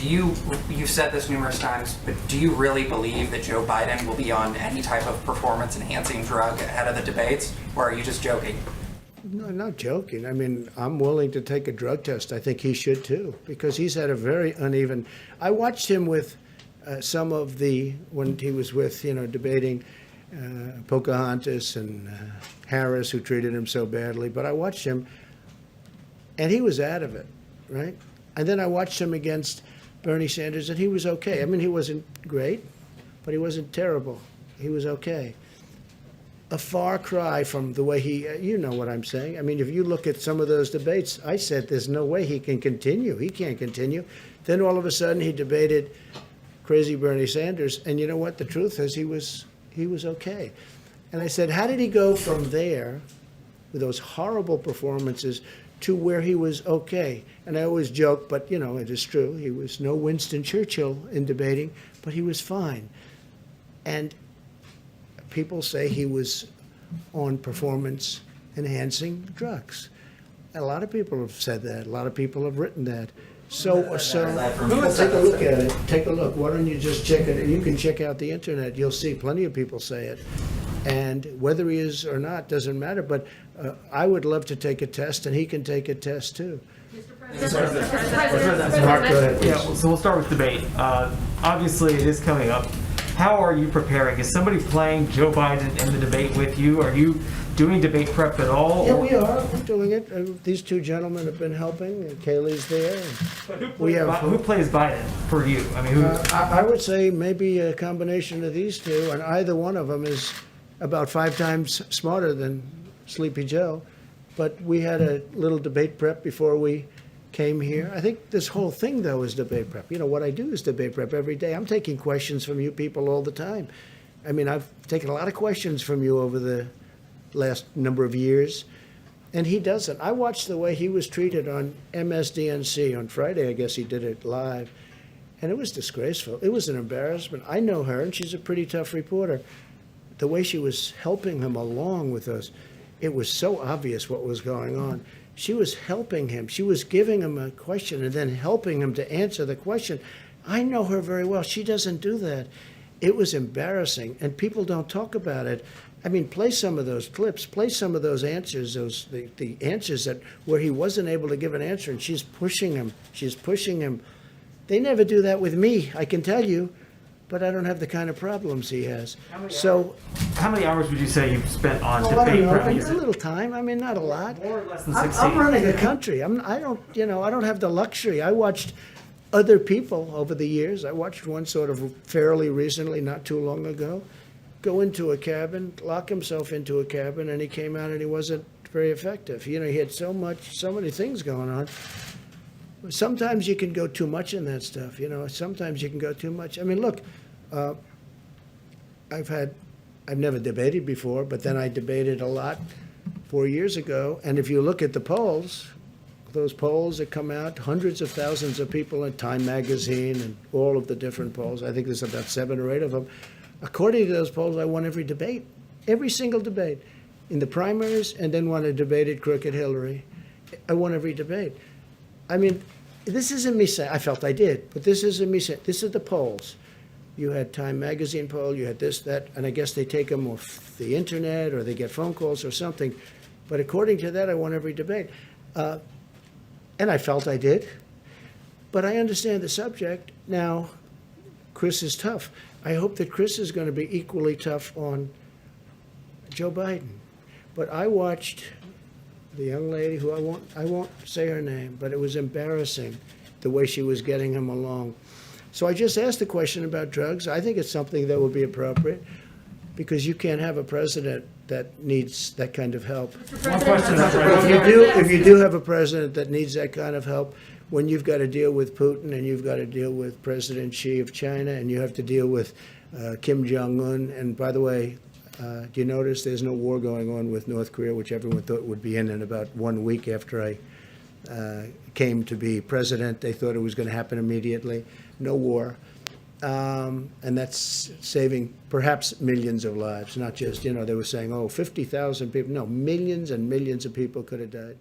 you've said this numerous times, but do you really believe that Joe Biden will be on any type of performance-enhancing drug ahead of the debates, or are you just joking? No, I'm not joking. I mean, I'm willing to take a drug test. I think he should too, because he's had a very uneven. I watched him with some of when he was with, debating Pocahontas and Harris, who treated him so badly. But I watched him, and he was out of it, right? And then I watched him against Bernie Sanders, and he was okay. I mean, he wasn't great, but he wasn't terrible. He was okay. A far cry from the way you know what I'm saying. I mean, if you look at some of those debates, I said there's no way he can continue. He can't continue. Then all of a sudden he debated crazy Bernie Sanders, and you know what? The truth is he was okay. And I said, how did he go from there with those horrible performances to where he was okay? And I always joke, but it is true. He was no Winston Churchill in debating, but he was fine. And people say he was on performance-enhancing drugs. A lot of people have said that. A lot of people have written that. So take a look at it. Take a look. Why don't you just check it? You can check out the internet. You'll see plenty of people say it. And whether he is or not doesn't matter. But I would love to take a test, and he can take a test too. Mark, go ahead. Yeah, so we'll start with debate. Obviously, it is coming up. How are you preparing? Is somebody playing Joe Biden in the debate with you? Are you doing debate prep at all? Yeah, we are. We're doing it. These two gentlemen have been helping. Kaylee's there. Who plays Biden for you? I mean, I would say maybe a combination of these two, and either one of them is about 5 times smarter than Sleepy Joe. But we had a little debate prep before we came here. I think this whole thing, though, is debate prep. What I do is debate prep every day. I'm taking questions from you people all the time. I mean, I've taken a lot of questions from you over the last number of years, and he doesn't. I watched the way he was treated on MSDNC on Friday. I guess he did it live, and it was disgraceful. It was an embarrassment. I know her, and she's a pretty tough reporter. The way she was helping him along with us, it was so obvious what was going on. She was helping him. She was giving him a question and then helping him to answer the question. I know her very well. She doesn't do that. It was embarrassing, and people don't talk about it. I mean, play some of those clips, play some of those answers, the answers where he wasn't able to give an answer, and she's pushing him. She's pushing him. They never do that with me, I can tell you, but I don't have the kind of problems he has. How many hours would you say you've spent on I debate don't know, prep? a little time. I mean, not a lot. More or less than I'm 16. running a country. I don't have the luxury. I watched other people over the years. I watched one sort of fairly recently, not too long ago, go into a cabin, lock himself into a cabin, and he came out and he wasn't very effective. He had so many things going on. Sometimes you can go too much in that stuff. Sometimes you can go too much. I mean, look, I've never debated before, but then I debated a lot 4 years ago. And if you look at the polls, those polls that come out, hundreds of thousands of people in Time magazine and all of the different polls, I think there's about 7 or 8 of them. According to those polls, I won every debate, every single debate in the primaries, and then when I debated crooked Hillary, I won every debate. I mean, this isn't me saying, I felt I did, but this isn't me saying, this is the polls. You had Time magazine poll, you had this, that, and I guess they take them off the internet or they get phone calls or something. But according to that, I won every debate. And I felt I did. But I understand the subject. Now, Chris is tough. I hope that Chris is going to be equally tough on Joe Biden. But I watched the young lady who I won't say her name, but it was embarrassing the way she was getting him along. So I just asked the question about drugs. I think it's something that would be appropriate because you can't have a president that needs that kind of help. One question. If you do have a president that needs that kind of help, when you've got to deal with Putin and you've got to deal with President Xi of China and you have to deal with Kim Jong-un, and by the way, do you notice there's no war going on with North Korea, which everyone thought would be in about 1 week after I came to be president. They thought it was going to happen immediately. No war. And that's saving perhaps millions of lives, not just, they were saying, 50,000 people. No, millions and millions of people could have died.